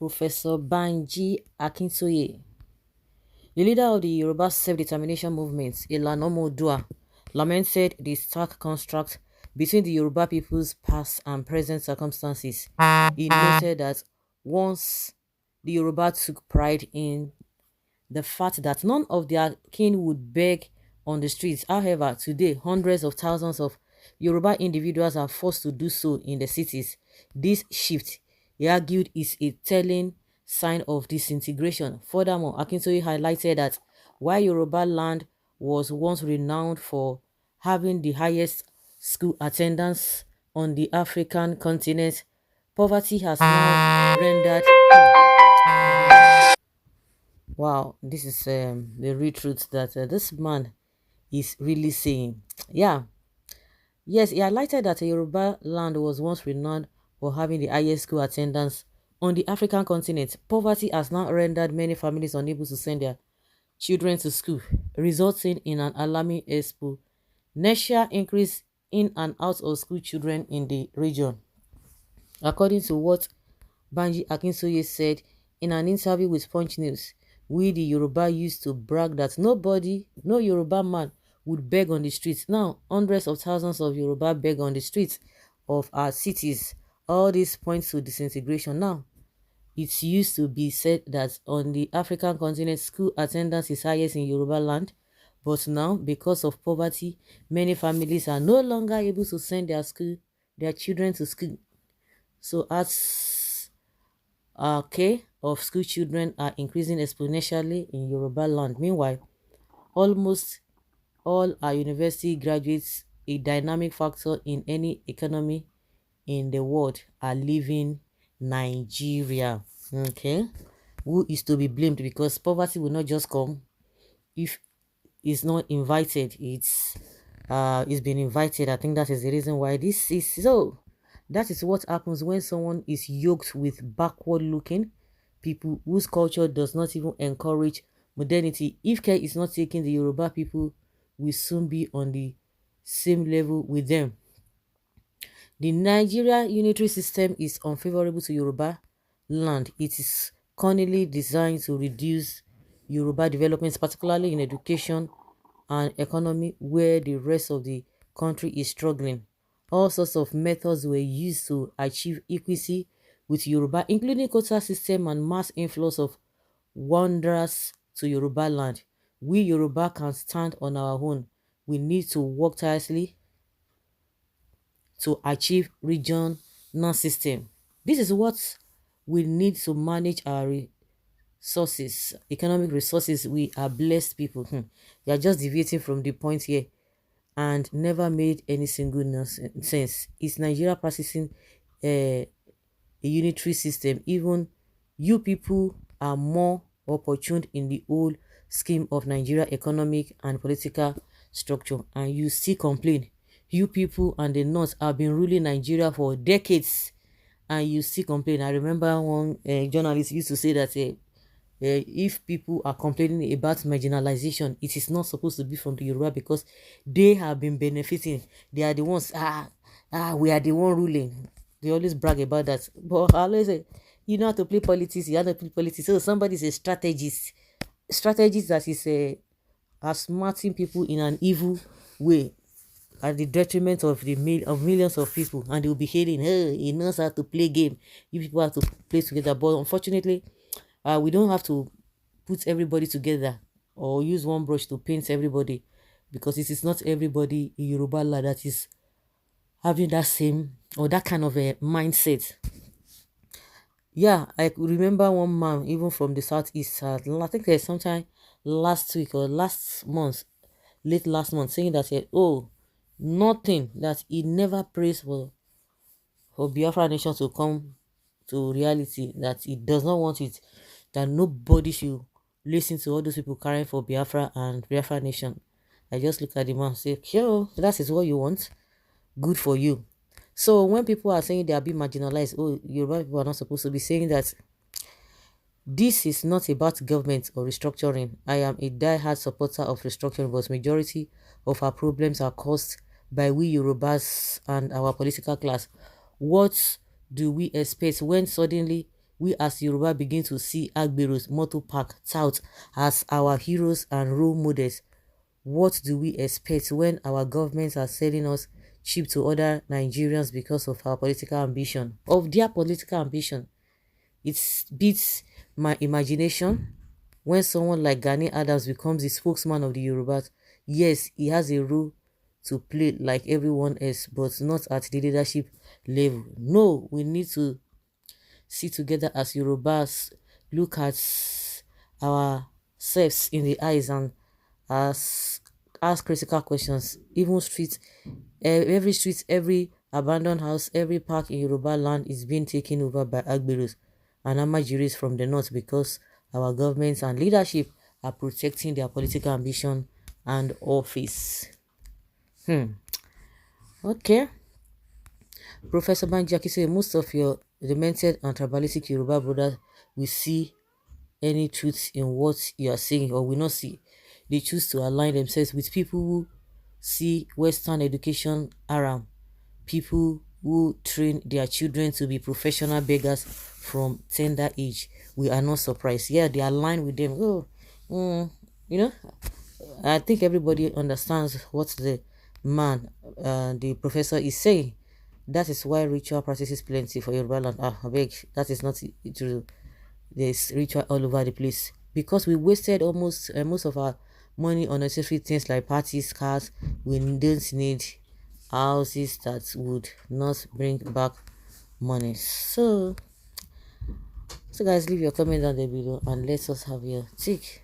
Professor Banji Akintoye, the leader of the Yoruba self-determination movement, Ilanomo Oodua, lamented the stark contrast between the Yoruba people's past and present circumstances. He noted that once the Yoruba took pride in the fact that none of their kin would beg on the streets. However, today, hundreds of thousands of Yoruba individuals are forced to do so in the cities. This shift, he argued, is a telling sign of disintegration. Furthermore, Akintoye highlighted that while Yoruba land was once renowned for having the highest school attendance on the African continent, poverty has now rendered. Wow, this is the real truth that this man is really saying. Yeah, yes, he highlighted that Yoruba land was once renowned for having the highest school attendance on the African continent. Poverty has now rendered many families unable to send their children to school, resulting in an alarming exponential increase in and out of school children in the region. According to what Banji Akinsoye said in an interview with Punch News, we the Yoruba used to brag that no Yoruba man would beg on the streets. Now, hundreds of thousands of Yoruba beg on the streets of our cities. All this points to disintegration. Now, it used to be said that on the African continent, school attendance is highest in Yoruba land. But now, because of poverty, many families are no longer able to send their children to school. So as of school children are increasing exponentially in Yoruba land. Meanwhile, almost all our university graduates, a dynamic factor in any economy in the world, are leaving Nigeria. Okay, who is to be blamed? Because poverty will not just come if it's not invited. It's been invited. I think that is the reason why this is so. That is what happens when someone is yoked with backward looking people whose culture does not even encourage modernity. If care is not taken, the Yoruba people will soon be on the same level with them. The Nigeria unitary system is unfavorable to Yoruba land. It is cunningly designed to reduce Yoruba developments, particularly in education and economy, where the rest of the country is struggling. All sorts of methods were used to achieve equity with Yoruba, including quota system and mass inflows of wanderers to Yoruba land. We Yoruba can stand on our own. We need to work tirelessly to achieve regional system. This is what we need to manage our resources, economic resources. We are blessed people. They are just deviating from the point here and never made any single sense. Is Nigeria practicing a unitary system? Even you people are more opportune in the whole scheme of Nigeria economic and political structure, and you still complain. You people and the North have been ruling Nigeria for decades, and you still complain. I remember one journalist used to say that if people are complaining about marginalization, it is not supposed to be from the Yoruba because they have been benefiting. They are the ones, we are the one ruling. They always brag about that. But I always say, you know how to play politics, you have to play politics. So somebody is a strategist. Strategist that is smarting people in an evil way at the detriment of of millions of people, and they will be hating, hey, he knows how to play game. You people have to play together. But unfortunately, we don't have to put everybody together or use one brush to paint everybody, because it is not everybody in Yoruba land that is having that same or that kind of a mindset. Yeah, I could remember one man even from the southeast. I think there's sometime last week or last month, late last month, saying that oh, nothing, that he never prays for Biafra nation to come to reality, that he does not want it, that nobody should listen to all those people crying for Biafra and Biafra nation. I just look at the man and say, "Yo, that is what you want. Good for you." So when people are saying they are being marginalized, oh, Yoruba people are not supposed to be saying that. This is not about government or restructuring. I am a die-hard supporter of restructuring, but majority of our problems are caused by we Yorubas and our political class. What do we expect when suddenly we as Yoruba begin to see Agberos, Motor Park, Tout as our heroes and role models, what do we expect when our governments are selling us cheap to other Nigerians because of our political ambition, of their political ambition? It beats my imagination when someone like Gani Adams becomes the spokesman of the Yorubas. Yes, he has a role to play like everyone else, but not at the leadership level. No, we need to sit together as Yorubas, look at ourselves in the eyes and ask critical questions. Even every street, every abandoned house, every park in Yoruba land is being taken over by Agberos and Amajiris from the north because our governments and leadership are protecting their political ambition and office. Okay. Professor Banjaki said most of your demented and tribalistic Yoruba brothers will see any truth in what you are saying or will not see. They choose to align themselves with people who see Western education haram, people who train their children to be professional beggars from tender age. We are not surprised. Yeah, they align with them. Oh, you know, I think everybody understands what the professor is saying. That is why ritual practices plenty for Yoruba land. I beg, that is not true. There's ritual all over the place because we wasted almost most of our money on unnecessary things like parties, cars. We don't need houses that would not bring back money. So guys, leave your comment down there below and let us have your take.